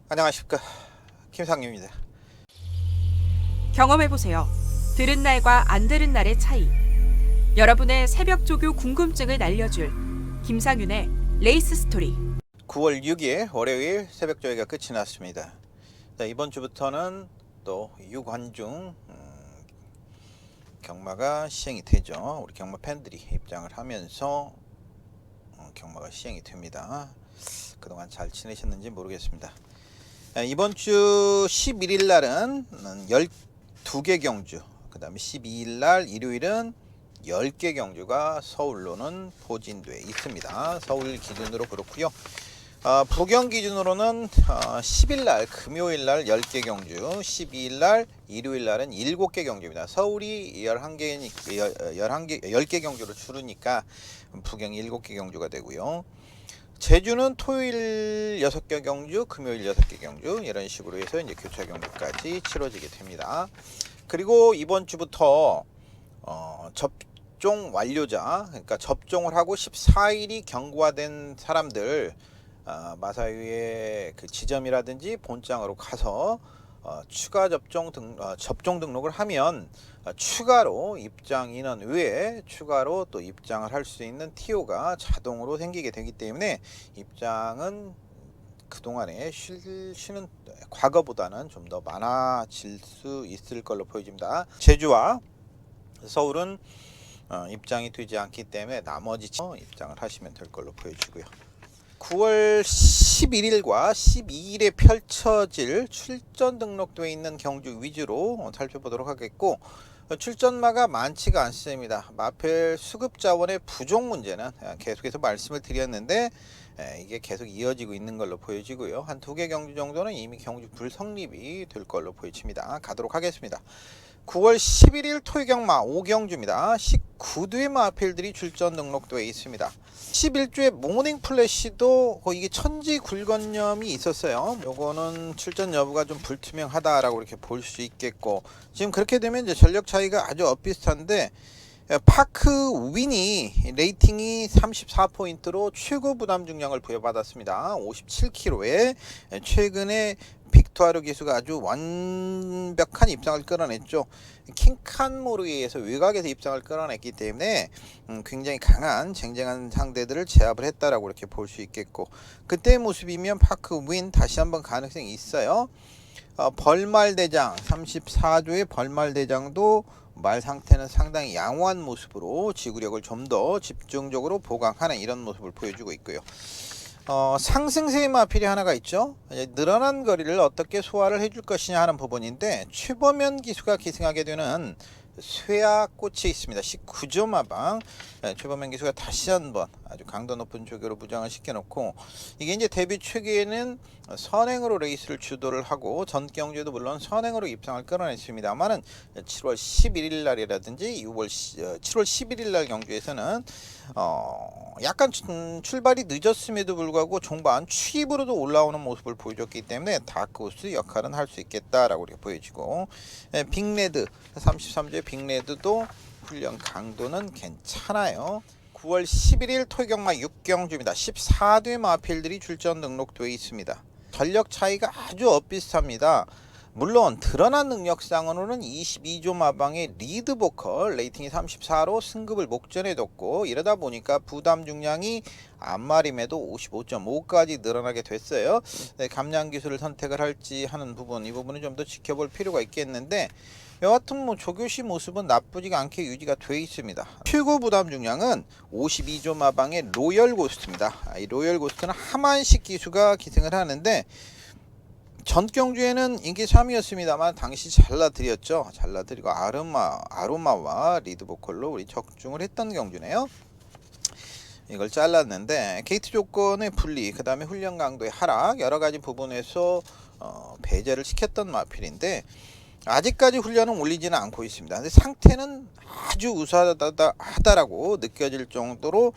안녕하십니까, 김상윤입니다. 경험해보세요. 들은 날과 안 들은 날의 차이. 여러분의 새벽 조교 궁금증을 날려줄 김상윤의 레이스 스토리. 9월 6일 월요일 새벽 조회가 끝이 났습니다. 자, 이번 주부터는 또 유관중 경마가 시행이 되죠. 우리 경마 팬들이 입장을 하면서 경마가 시행이 됩니다. 그동안 잘 지내셨는지 모르겠습니다. 이번 주 11일 날은 12개 경주, 그 다음에 12일 날 일요일은 10개 경주가 서울로는 포진돼 있습니다. 서울 기준으로 그렇고요. 부경 기준으로는 10일 날 금요일 날 10개 경주, 12일 날 일요일 날은 7개 경주입니다. 서울이 10개 경주로 줄으니까 부경 7개 경주가 되고요. 제주는 토요일 6개 경주, 금요일 6개 경주, 이런 식으로 해서 이제 교차 경주까지 치러지게 됩니다. 그리고 이번 주부터 접종 완료자, 그러니까 접종을 하고 14일이 경과된 사람들, 마사유의 그 지점이라든지 본장으로 가서 추가 접종 등록을 하면 추가로 입장 인원 외에 추가로 또 입장을 할 수 있는 TO가 자동으로 생기게 되기 때문에 입장은 그동안에 쉬는 과거보다는 좀 더 많아질 수 있을 걸로 보여집니다. 제주와 서울은 입장이 되지 않기 때문에 나머지 입장을 하시면 될 걸로 보여지고요. 9월 11일과 12일에 펼쳐질 출전 등록되어 있는 경주 위주로 살펴보도록 하겠고, 출전마가 많지가 않습니다. 마펠 수급 자원의 부족 문제는 계속해서 말씀을 드렸는데 이게 계속 이어지고 있는 걸로 보여지고요. 한 2개 경주 정도는 이미 경주 불성립이 될 걸로 보여집니다. 가도록 하겠습니다. 9월 11일 토요경마 5경주입니다. 19두의 마필들이 출전 등록되어 있습니다. 11주에 모닝 플래시도 이게 천지 굴건염이 있었어요. 요거는 출전 여부가 좀 불투명하다라고 이렇게 볼 수 있겠고, 지금 그렇게 되면 이제 전력 차이가 아주 엇비슷한데 파크 윈이 레이팅이 34포인트로 최고 부담 중량을 부여받았습니다. 57kg에 최근에 빅토아르 기수가 아주 완벽한 입상을 끌어냈죠. 킹칸모르에 의해서 외곽에서 입상을 끌어냈기 때문에 굉장히 강한 쟁쟁한 상대들을 제압을 했다라고 이렇게 볼 수 있겠고, 그때의 모습이면 파크 윈 다시 한번 가능성이 있어요. 벌말대장 34조의 벌말대장도 말 상태는 상당히 양호한 모습으로 지구력을 좀 더 집중적으로 보강하는 이런 모습을 보여주고 있고요. 상승세의 마필이 하나가 있죠. 늘어난 거리를 어떻게 소화를 해줄 것이냐 하는 부분인데, 최보면 기수가 기승하게 되는 쇠약꽃이 있습니다. 19조 마방, 최보면 기수가 다시 한번 아주 강도 높은 조교로 부장을 시켜놓고, 이게 이제 데뷔 초기에는 선행으로 레이스를 주도를 하고 전 경주에도 물론 선행으로 입상을 끌어냈습니다만은 7월 11일 날이라든지 7월 11일 날 경주에서는 약간 출발이 늦었음에도 불구하고 종반 추입으로도 올라오는 모습을 보여줬기 때문에 다크호스 역할은 할 수 있겠다라고 이렇게 보여지고, 빅레드 33조의 빅레드도 훈련 강도는 괜찮아요. 9월 11일 토요경마 6경주입니다. 14대 마필들이 출전 등록되어 있습니다. 전력 차이가 아주 엇비슷합니다. 물론 드러난 능력상으로는 22조 마방의 리드 보컬 레이팅이 34로 승급을 목전에 뒀고, 이러다 보니까 부담 중량이 앞마림에도 55.5까지 늘어나게 됐어요. 감량 기술을 선택을 할지 하는 부분, 이 부분은 좀 더 지켜볼 필요가 있겠는데, 여하튼 조교시 모습은 나쁘지가 않게 유지가 되어 있습니다. 최고 부담 중량은 52조 마방의 로열 고스트입니다. 이 로열 고스트는 하만식 기수가 기승을 하는데, 전 경주에는 인기 3위였습니다만 당시 잘라드렸죠. 잘라드리고 아로마와 리드 보컬로 우리 적중을 했던 경주네요. 이걸 잘랐는데 게이트 조건의 분리, 그 다음에 훈련 강도의 하락, 여러 가지 부분에서 배제를 시켰던 마필인데, 아직까지 훈련은 올리지는 않고 있습니다. 근데 상태는 아주 우수하다라고 느껴질 정도로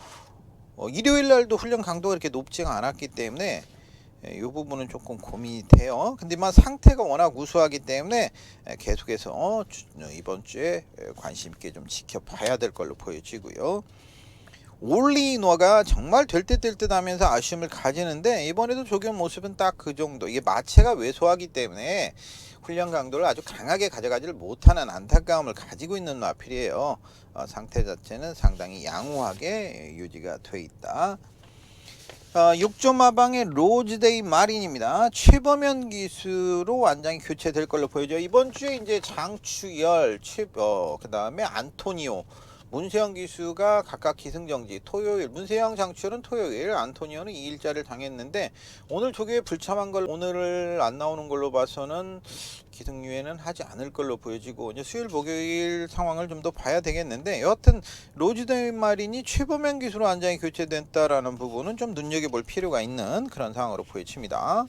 일요일 날도 훈련 강도가 이렇게 높지가 않았기 때문에 이 부분은 조금 고민이 돼요. 근데 상태가 워낙 우수하기 때문에 계속해서 이번 주에 관심 있게 좀 지켜봐야 될 걸로 보여지고요. 올리노가 정말 될 듯 될 듯 하면서 아쉬움을 가지는데 이번에도 조경 모습은 딱 그 정도. 이게 마체가 왜소하기 때문에 훈련 강도를 아주 강하게 가져가지를 못하는 안타까움을 가지고 있는 마필이에요. 상태 자체는 상당히 양호하게 유지가 돼 있다. 6조 마방의 로즈데이 마린입니다. 최범현 기수로 완장이 교체될 걸로 보여져요. 이번 주에 이제 장추열, 그 다음에 안토니오, 문세영 기수가 각각 기승정지. 토요일 문세영, 장추열은 토요일, 안토니오는 2일자를 당했는데 오늘 조교에 불참한 걸 오늘 안 나오는 걸로 봐서는 기승유예는 하지 않을 걸로 보여지고 이제 수요일 목요일 상황을 좀 더 봐야 되겠는데 여하튼 로즈데이 마린이 최범현 기수로 안장이 교체됐다라는 부분은 좀 눈여겨볼 필요가 있는 그런 상황으로 보여집니다.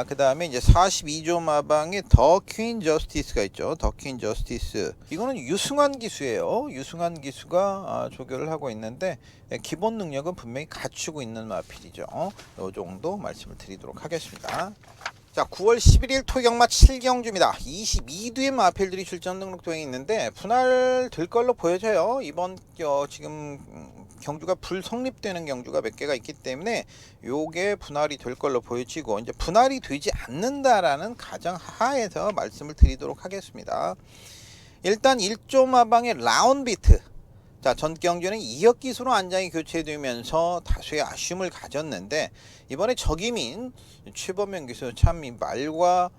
그 다음에 이제 42조 마방에 더 퀸 저스티스가 있죠. 더 퀸 저스티스. 이거는 유승환 기수예요. 유승환 기수가 조교를 하고 있는데 기본 능력은 분명히 갖추고 있는 마필이죠. 이 정도 말씀을 드리도록 하겠습니다. 자, 9월 11일 토경마 7경주입니다. 22두의 마필들이 출전 등록되어 있는데 분할될 걸로 보여져요. 이번 지금 경주가 불성립되는 경주가 몇 개가 있기 때문에 요게 분할이 될 걸로 보여지고 이제 분할이 되지 않는다라는 가정 하에서 말씀을 드리도록 하겠습니다. 일단 1조 마방의 라운비트. 자, 전 경주는 2역 기수로 안장이 교체되면서 다수의 아쉬움을 가졌는데 이번에 적임인 최범현 기수 참 이 말과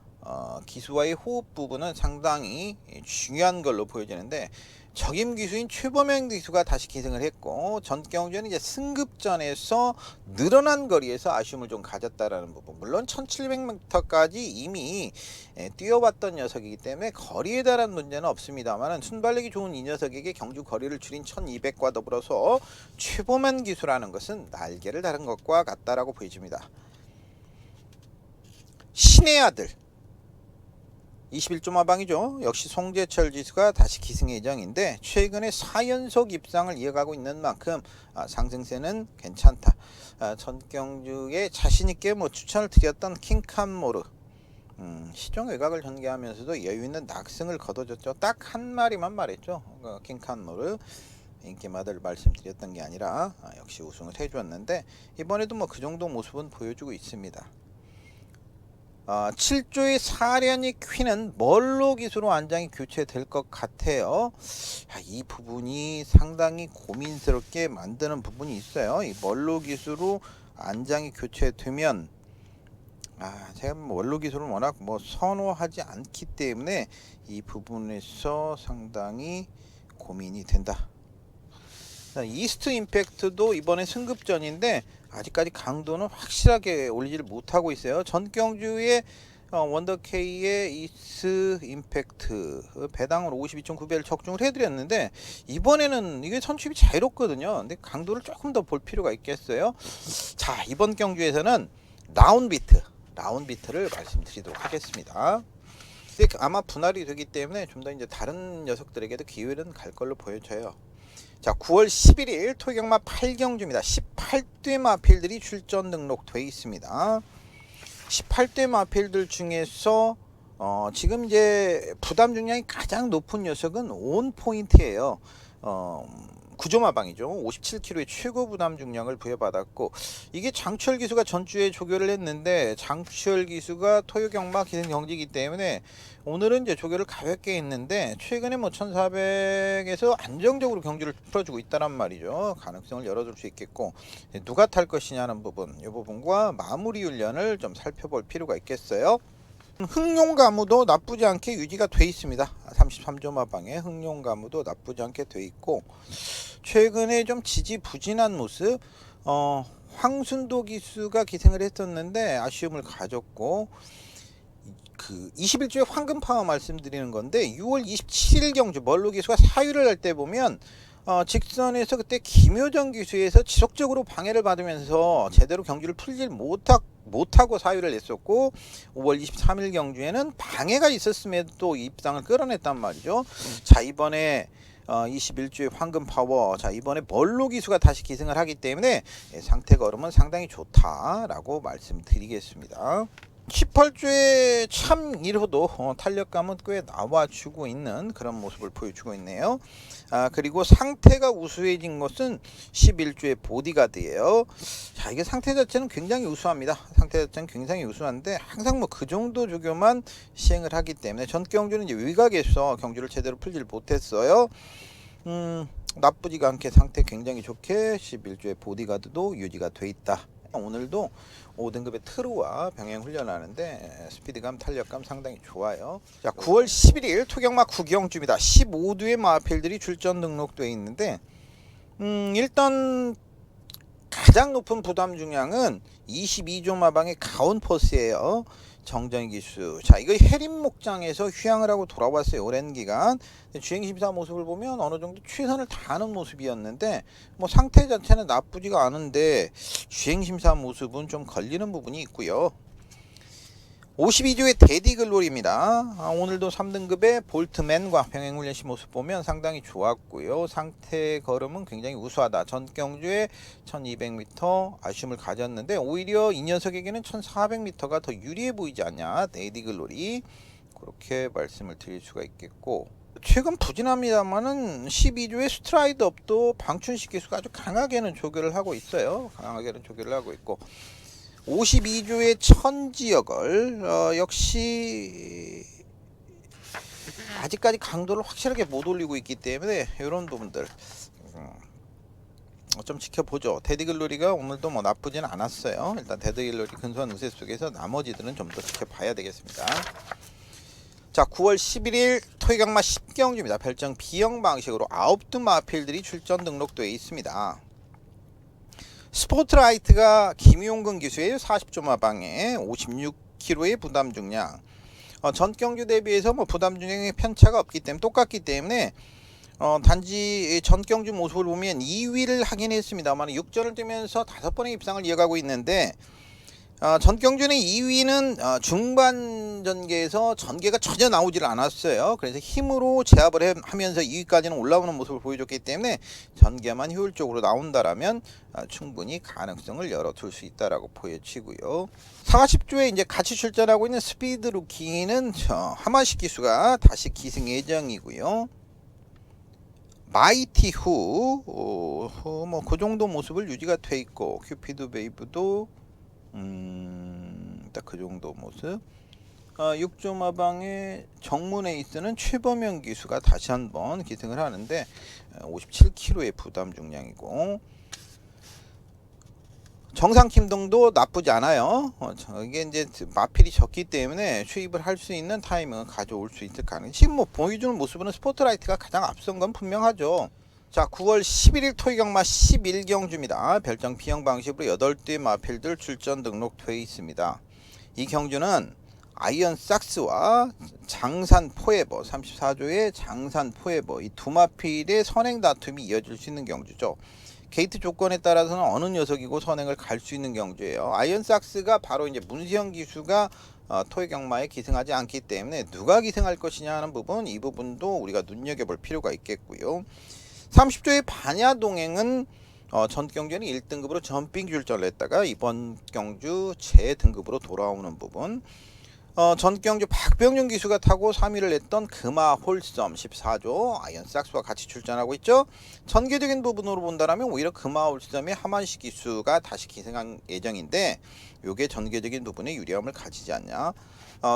기수와의 호흡 부분은 상당히 중요한 걸로 보여지는데 적임 기수인 최범현 기수가 다시 기승을 했고 전 경주는 이제 승급전에서 늘어난 거리에서 아쉬움을 좀 가졌다라는 부분. 물론 1700m까지 이미 뛰어봤던 녀석이기 때문에 거리에 대한 문제는 없습니다만 순발력이 좋은 이 녀석에게 경주 거리를 줄인 1200과 더불어서 최범현 기수라는 것은 날개를 다른 것과 같다라고 보여집니다. 신의 아들 21조 마방이죠. 역시 송재철 기수가 다시 기승 예정인데 최근에 4연속 입상을 이어가고 있는 만큼 상승세는 괜찮다. 전경주에 자신있게 추천을 드렸던 킹칸모르 시종 외곽을 전개하면서도 여유있는 낙승을 거둬줬죠. 딱 한 마리만 말했죠. 킹칸모르 인기마들 말씀드렸던 게 아니라 역시 우승을 해주었는데 이번에도 그 정도 모습은 보여주고 있습니다. 7조의 사련이 퀸은 멀로 기수로 안장이 교체될 것 같아요. 이 부분이 상당히 고민스럽게 만드는 부분이 있어요. 이 멀로 기수로 안장이 교체되면 제가 멀로 기수를 워낙 선호하지 않기 때문에 이 부분에서 상당히 고민이 된다. 이스트 임팩트도 이번에 승급전인데 아직까지 강도는 확실하게 올리지를 못하고 있어요. 전경주의 원더K의 이스트 임팩트 배당으로 52.9배를 적중을 해드렸는데 이번에는 이게 선출이 자유롭거든요. 근데 강도를 조금 더 볼 필요가 있겠어요. 자, 이번 경주에서는 라운비트를 말씀드리도록 하겠습니다. 근데 아마 분할이 되기 때문에 좀 더 이제 다른 녀석들에게도 기회는 갈 걸로 보여져요. 자, 9월 11일 토경마 8경주입니다. 18대 마필들이 출전 등록돼 있습니다. 18대 마필들 중에서 지금 이제 부담 중량이 가장 높은 녀석은 온 포인트예요. 9조 마방이죠. 57kg의 최고 부담 중량을 부여받았고 이게 장추열 기수가 전주에 조교를 했는데 장추열 기수가 토요경마 기승 경지이기 때문에 오늘은 이제 조교를 가볍게 했는데 최근에 1400에서 안정적으로 경주를 풀어주고 있다란 말이죠. 가능성을 열어줄 수 있겠고 누가 탈 것이냐는 부분, 이 부분과 마무리 훈련을 좀 살펴볼 필요가 있겠어요. 흥룡가무도 나쁘지 않게 유지가 돼 있습니다. 33조 마방에 흥룡가무도 나쁘지 않게 돼 있고 최근에 좀 지지부진한 모습. 황순도 기수가 기승을 했었는데 아쉬움을 가졌고 21조의 황금파워 말씀드리는 건데 6월 27일 경주 멀로 기수가 사유를 할 때 보면 직선에서 그때 김효정 기수에서 지속적으로 방해를 받으면서 제대로 경주를 풀질 못하고 사유를 냈었고 5월 23일 경주에는 방해가 있었음에도 또 입상을 끌어냈단 말이죠. 자, 이번에 21조의 황금파워, 자 이번에 멀로 기수가 다시 기승을 하기 때문에 상태 걸음은 상당히 좋다라고 말씀드리겠습니다. 18주에 참 1호도 탄력감은 꽤 나와주고 있는 그런 모습을 보여주고 있네요. 그리고 상태가 우수해진 것은 11주의 보디가드예요. 자, 이게 상태 자체는 굉장히 우수합니다. 상태 자체는 굉장히 우수한데 항상 뭐 그 정도 조교만 시행을 하기 때문에 전경주는 이제 위각에서 경주를 제대로 풀질 못했어요. 나쁘지가 않게 상태 굉장히 좋게 11주의 보디가드도 유지가 돼 있다. 오늘도 5등급의 트루와 병행 훈련하는데 스피드감, 탄력감 상당히 좋아요. 자, 9월 11일 토경마 구경주입니다. 15두의 마필들이 출전 등록되어 있는데 일단 가장 높은 부담 중량은 22조 마방의 가온퍼스예요. 정정희 기수. 자, 이거 해림 목장에서 휴양을 하고 돌아왔어요. 오랜 기간. 주행 심사 모습을 보면 어느 정도 최선을 다하는 모습이었는데 뭐 상태 자체는 나쁘지가 않은데 주행 심사 모습은 좀 걸리는 부분이 있고요. 52조의 데디글로리입니다. 오늘도 3등급의 볼트맨과 병행훈련 시 모습 보면 상당히 좋았고요. 상태 걸음은 굉장히 우수하다. 전경주에 1200m 아쉬움을 가졌는데 오히려 이 녀석에게는 1400m가 더 유리해 보이지 않냐. 데디글로리 그렇게 말씀을 드릴 수가 있겠고, 최근 부진합니다만은 12조의 스트라이드 업도 방춘식 기수가 아주 강하게는 조교를 하고 있어요. 강하게는 조교를 하고 있고, 52조의 천지역을 역시 아직까지 강도를 확실하게 못 올리고 있기 때문에 이런 부분들 좀 지켜보죠. 데디글로리가 오늘도 뭐 나쁘진 않았어요. 일단 데디글로리 근소한 우세 속에서 나머지들은 좀 더 지켜봐야 되겠습니다. 자, 9월 11일 토익강마 10경주입니다. 별정 B형 방식으로 9두 마필들이 출전 등록되어 있습니다. 스포트라이트가 김용근 기수의 40조 마방에 56kg의 부담 중량. 전경주 대비해서 뭐 부담 중량의 편차가 없기 때문에 똑같기 때문에 단지 전경주 모습을 보면 2위를 하긴 했습니다만 6전을 뛰면서 5번의 입상을 이어가고 있는데 전경주는 2위는 중반 전개에서 전개가 전혀 나오질 않았어요. 그래서 힘으로 제압을 하면서 2위까지는 올라오는 모습을 보여줬기 때문에 전개만 효율적으로 나온다라면 충분히 가능성을 열어둘 수 있다라고 보여지고요. 40조에 이제 같이 출전하고 있는 스피드 루키는 하마식 기수가 다시 기승 예정이고요. 마이티 후 뭐 그 정도 모습을 유지가 돼 있고, 큐피드 베이브도 딱 그 정도 모습. 6조 마방의 정문 에이스는 최범영 기수가 다시 한번 기승을 하는데 57kg의 부담 중량이고, 정상 김동도 나쁘지 않아요. 이게 이제 마필이 적기 때문에 수입을 할 수 있는 타이밍을 가져올 수 있을 가능. 지금 뭐 보여주는 모습은 스포트라이트가 가장 앞선 건 분명하죠. 자, 9월 11일 토익경마 11경주입니다. 별정 B형 방식으로 8두의 마필들 출전 등록되어 있습니다. 이 경주는 아이언 삭스와 장산 포에버, 34조의 장산 포에버, 이 두 마필의 선행 다툼이 이어질 수 있는 경주죠. 게이트 조건에 따라서는 어느 녀석이고 선행을 갈 수 있는 경주예요. 아이언 삭스가 바로 이제 문세영 기수가 토익경마에 기승하지 않기 때문에 누가 기승할 것이냐 하는 부분, 이 부분도 우리가 눈여겨볼 필요가 있겠고요. 30조의 반야동행은 전 경주에는 1등급으로 점핑 출전을 했다가 이번 경주 재등급으로 돌아오는 부분, 전 경주 박병준 기수가 타고 3위를 했던 금화 홀섬 14조 아이언 삭스와 같이 출전하고 있죠. 전개적인 부분으로 본다면 오히려 금화 홀섬의 하만식 기수가 다시 기승한 예정인데 요게 전개적인 부분에 유리함을 가지지 않냐.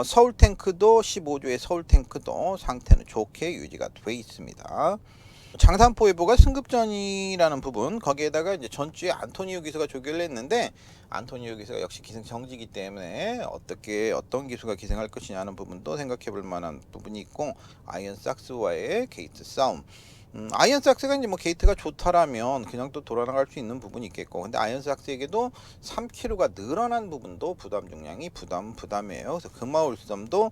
서울탱크도 15조의 서울탱크도 상태는 좋게 유지가 돼 있습니다. 장산포에보가 승급전이라는 부분, 거기에다가 이제 전주에 안토니오 기수가 조결을 했는데 안토니오 기수가 역시 기승 정지이기 때문에 어떤 기수가 기승할 것이냐 하는 부분도 생각해 볼 만한 부분이 있고, 아이언 삭스와의 게이트 싸움. 아이언 삭스가 이제 뭐 게이트가 좋다라면 그냥 또 돌아나갈 수 있는 부분이 있겠고, 근데 아이언 삭스에게도 3kg가 늘어난 부분도 부담 중량이 부담이에요. 그래서 금화울섬도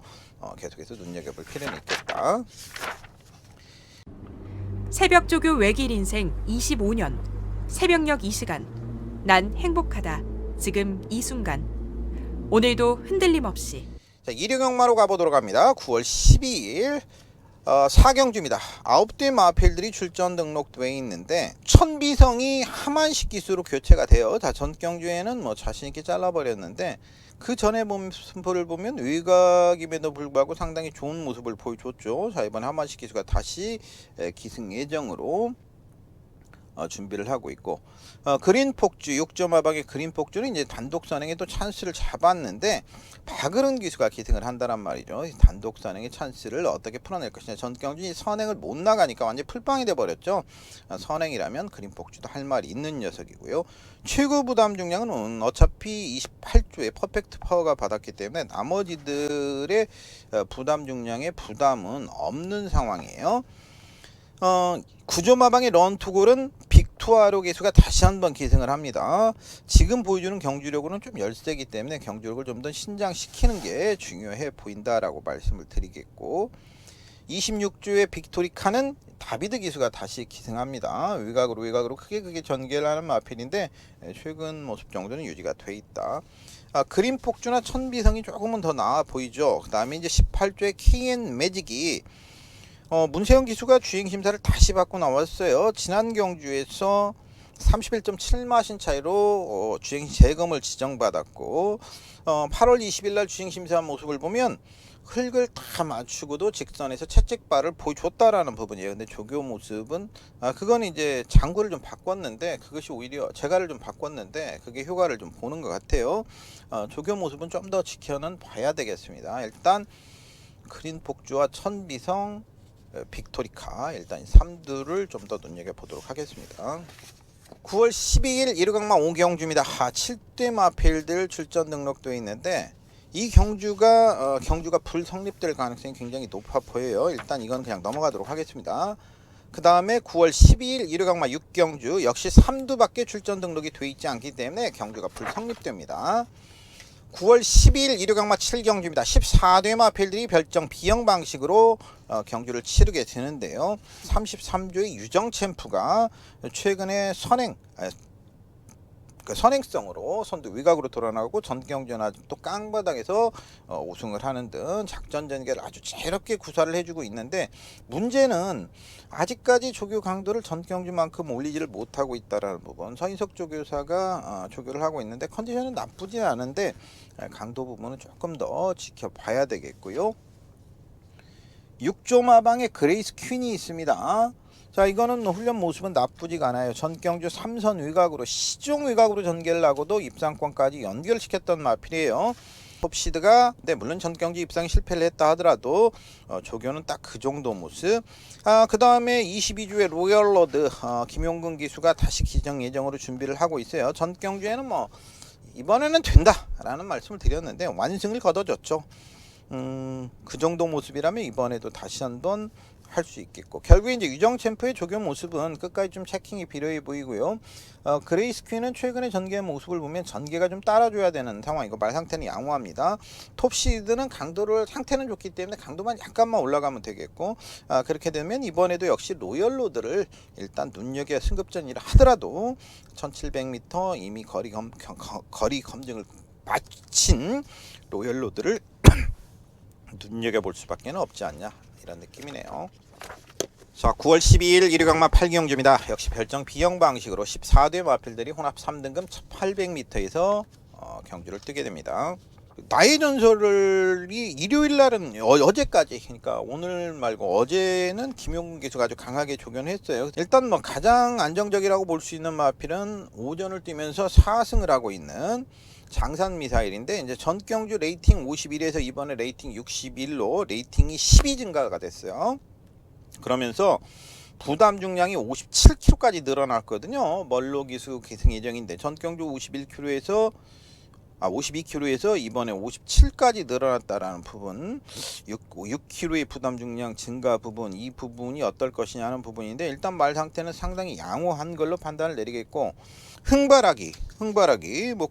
계속해서 눈여겨볼 필요는 있겠다. 새벽 조교 외길 인생 25년. 새벽녘 이 시간. 난 행복하다. 지금 이 순간. 오늘도 흔들림 없이. 자, 일요경마로 가보도록 합니다. 9월 12일 4경주입니다. 9대 마필들이 출전 등록돼 있는데 천비성이 하만식 기수로 교체가 돼요. 자, 전 경주에는 뭐 자신있게 잘라버렸는데 그 전에 모습을 보면 외곽임에도 불구하고 상당히 좋은 모습을 보여줬죠. 자, 이번에 하마시 기수가 다시 기승 예정으로 준비를 하고 있고, 그린 폭주 6.5방의 그린 폭주는 이제 단독 선행에 또 찬스를 잡았는데 박으른 기수가 기승을 한다란 말이죠. 단독 선행의 찬스를 어떻게 풀어낼 것이냐. 전경준이 선행을 못 나가니까 완전 풀빵이 돼 버렸죠. 선행이라면 그린 폭주도 할 말이 있는 녀석이고요. 최고 부담 중량은 어차피 28조의 퍼펙트 파워가 받았기 때문에 나머지들의 부담 중량에 부담은 없는 상황이에요. 구조마방의 런투골은 빅투아로 기수가 다시 한번 기승을 합니다. 지금 보여주는 경주력으로는 좀 열세기 때문에 경주력을 좀 더 신장시키는 게 중요해 보인다라고 말씀을 드리겠고, 26주의 빅토리카는 다비드 기수가 다시 기승합니다. 외곽으로 크게 전개를 하는 마필인데 최근 모습 정도는 유지가 돼 있다. 그린 폭주나 천비성이 조금은 더 나아 보이죠. 그 다음에 이제 18조의 KN 매직이 문세영 기수가 주행 심사를 다시 받고 나왔어요. 지난 경주에서 31.7마신 차이로 주행 재검을 지정받았고, 8월 20일 날 주행 심사한 모습을 보면 흙을 다 맞추고도 직선에서 채찍발을 보여줬다라는 부분이에요. 근데 조교 모습은 그건 이제 장구를 좀 바꿨는데, 그것이 오히려 제가를 좀 바꿨는데 그게 효과를 좀 보는 것 같아요. 조교 모습은 좀 더 지켜는 봐야 되겠습니다. 일단 그린 폭주와 천비성, 빅토리카 일단 3두를 좀 더 눈여겨보도록 하겠습니다. 9월 12일 1호강마 5경주입니다. 7대 마필들 출전 등록되어 있는데 이 경주가 불성립될 가능성이 굉장히 높아 보여요. 일단 이건 그냥 넘어가도록 하겠습니다. 그 다음에 9월 12일 1호강마 6경주 역시 3두밖에 출전 등록이 되어 있지 않기 때문에 경주가 불성립됩니다. 9월 12일 1호강마 7경주입니다. 14대 마필들이 별정 B형 방식으로 경주를 치르게 되는데요. 33조의 유정 챔프가 최근에 선행성으로 선두 위각으로 돌아나가고 전경주는 아직 또 깡바닥에서 우승을 하는 등 작전 전개를 아주 자유롭게 구사를 해주고 있는데, 문제는 아직까지 조교 강도를 전경주만큼 올리지를 못하고 있다라는 부분. 서인석 조교사가 조교를 하고 있는데 컨디션은 나쁘지 않은데 강도 부분은 조금 더 지켜봐야 되겠고요. 6조 마방에 그레이스 퀸이 있습니다. 자, 이거는 훈련 모습은 나쁘지가 않아요. 전경주 3선 외곽으로 시종 외곽으로 전개를 하고도 입상권까지 연결시켰던 마필이에요. 톱시드가 물론 전경주 입상에 실패를 했다 하더라도 조교는 딱 그 정도 모습. 그 다음에 22주의 로열로드 김용근 기수가 다시 기정 예정으로 준비를 하고 있어요. 전경주에는 이번에는 된다라는 말씀을 드렸는데 완승을 거둬줬죠. 그 정도 모습이라면 이번에도 다시 한번 할 수 있겠고, 결국에 이제 유정 챔프의 조교 모습은 끝까지 좀 체킹이 필요해 보이고요. 그레이스 퀸은 최근에 전개 모습을 보면 전개가 좀 따라줘야 되는 상황이고 말 상태는 양호합니다. 톱시드는 강도를 상태는 좋기 때문에 강도만 약간만 올라가면 되겠고, 그렇게 되면 이번에도 역시 로열로드를 일단 눈여겨 승급전이라 하더라도 1700m 이미 거리 검증을 마친 로열로드를 눈여겨볼 수밖에 없지 않냐, 이런 느낌이네요. 자, 9월 12일 1호강마 8경주입니다. 역시 별정 B형 방식으로 14대 마필들이 혼합 3등급 1800m에서 경주를 뜨게 됩니다. 나의 전설이 일요일 날은 어제까지, 그러니까 오늘 말고 어제는 김용근 기수가 아주 강하게 조견했어요. 일단 가장 안정적이라고 볼 수 있는 마필은 오전을 뛰면서 4승을 하고 있는 장산 미사일인데, 이제 전경주 레이팅 51에서 이번에 레이팅 61로 레이팅이 12 증가가 됐어요. 그러면서 부담 중량이 57kg까지 늘어났거든요. 멀로 기수 기승 예정인데 전경주 52kg에서 이번에 57까지 늘어났다라는 부분, 6kg의 부담 중량 증가 부분, 이 부분이 어떨 것이냐는 부분인데, 일단 말 상태는 상당히 양호한 걸로 판단을 내리겠고, 흥바라기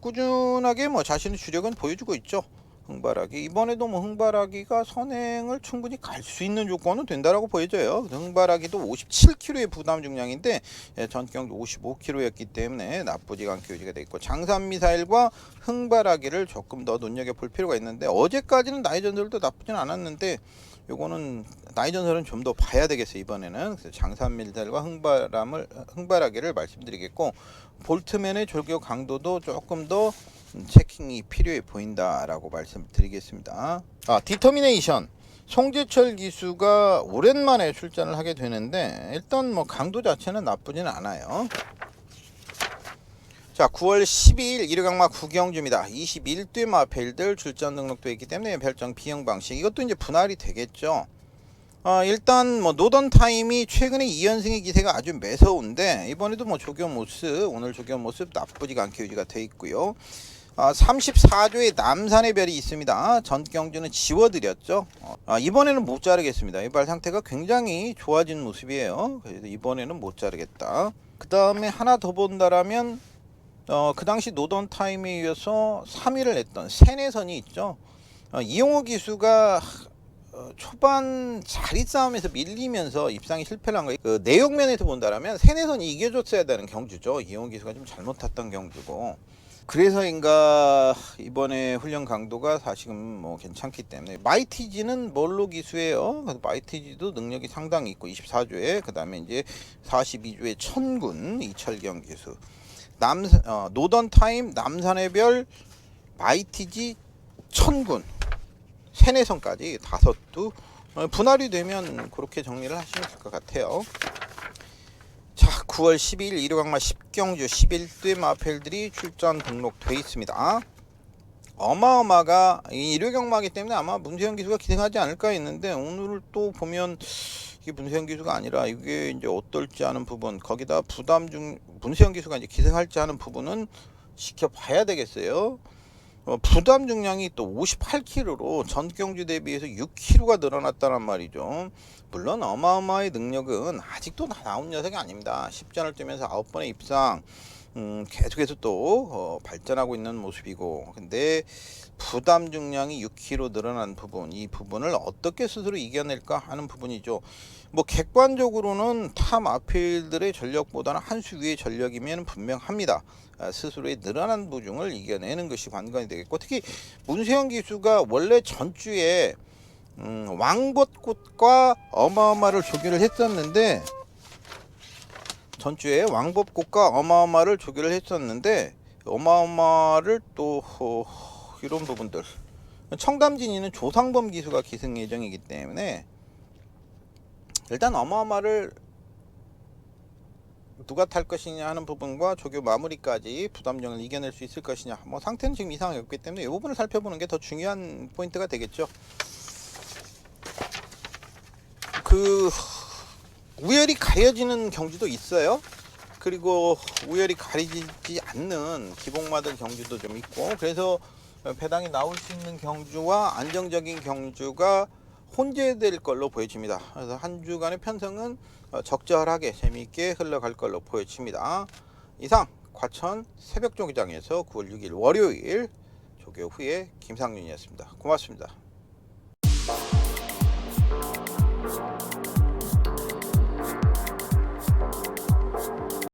꾸준하게 자신의 주력은 보여주고 있죠. 흥바라기 이번에도 흥바라기가 선행을 충분히 갈 수 있는 조건은 된다라고 보여져요. 흥바라기도 57kg의 부담 중량인데 전경주 55kg였기 때문에 나쁘지 않게 유지가 돼 있고, 장산 미사일과 흥바라기를 조금 더 눈여겨 볼 필요가 있는데, 어제까지는 나의 전설도 나쁘진 않았는데 요거는 나이 전설은 좀 더 봐야 되겠어요. 이번에는 그래서 장산밀달과 흥발하기를 말씀드리겠고, 볼트맨의 조교 강도도 조금 더 체킹이 필요해 보인다라고 말씀드리겠습니다. 디터미네이션 송재철 기수가 오랜만에 출전을 하게 되는데 일단 뭐 강도 자체는 나쁘진 않아요. 자, 9월 12일 일요강마 구경주입니다. 21대 마필들 출전 등록되어 있기 때문에 별정 비용 방식 이것도 이제 분할이 되겠죠. 일단 뭐 노던 타임이 최근에 2연승의 기세가 아주 매서운데 이번에도 뭐 조교 모습 오늘 조교 모습 나쁘지가 않게 유지가 돼 있고요. 34조의 남산의 별이 있습니다. 전 경주는 지워드렸죠. 이번에는 못 자르겠습니다. 이발 상태가 굉장히 좋아진 모습이에요. 그래서 이번에는 못 자르겠다. 그 다음에 하나 더 본다라면 그 당시 노던 타임에 이어서 3위를 했던 세내선이 있죠. 이용호 기수가 초반 자리 싸움에서 밀리면서 입상이 실패를 한 거예요. 그 내용면에서 본다라면 세내선이 이겨줬어야 되는 경주죠. 이용호 기수가 좀 잘못 탔던 경주고, 그래서인가 이번에 훈련 강도가 사실은 뭐 괜찮기 때문에 마이티지는 멀로 기수예요. 그래서 마이티지도 능력이 상당히 있고 24조에 그 다음에 이제 42조의 천군 이철경 기수, 노던 타임 남산의 별 마이티지 천군 세내선까지 다섯도 분할이 되면 그렇게 정리를 하시면 될 것 같아요. 자, 9월 12일 일요강마 10경주 11대 마펠들이 출전 등록돼 있습니다. 어마어마가 일요경마이기 때문에 아마 문세영 기수가 기승하지 않을까 했는데 오늘 또 보면 이게 문세영 기수가 아니라 이게 이제 어떨지 하는 부분, 거기다 문세영 기수가 이제 기승할지 하는 부분은 지켜봐야 되겠어요. 부담 중량이 또 58kg로 전 경주 대비해서 6kg가 늘어났다는 말이죠. 물론 어마어마의 능력은 아직도 나온 녀석이 아닙니다. 10전을 뛰면서 9번의 입상, 계속해서 또 발전하고 있는 모습이고, 근데 부담 중량이 6kg 늘어난 부분, 이 부분을 어떻게 스스로 이겨낼까 하는 부분이죠. 뭐 객관적으로는 타 마필들의 전력보다는 한 수 위의 전력이면 분명합니다. 스스로의 늘어난 부중을 이겨내는 것이 관건이 되겠고, 특히 문세영 기수가 원래 전주에 왕벚꽃과 어마어마를 조교를 했었는데, 전주에 왕벚꽃과 어마어마를 조교를 했었는데 어마어마를 또 이런 부분들, 청담진이는 조상범 기수가 기승 예정이기 때문에 일단 어마어마를 누가 탈 것이냐 하는 부분과 조교 마무리까지 부담력을 이겨낼 수 있을 것이냐, 뭐 상태는 지금 이상이 없기 때문에 이 부분을 살펴보는 게 더 중요한 포인트가 되겠죠. 우열이 가려지는 경주도 있어요. 그리고 우열이 가리지 않는 기복마들 경주도 좀 있고, 그래서 배당이 나올 수 있는 경주와 안정적인 경주가 혼재될 걸로 보여집니다. 그래서 한 주간의 편성은 적절하게 재미있게 흘러갈 걸로 보여집니다. 이상 과천 새벽조기장에서 9월 6일 월요일 조교 후에 김상윤이었습니다. 고맙습니다.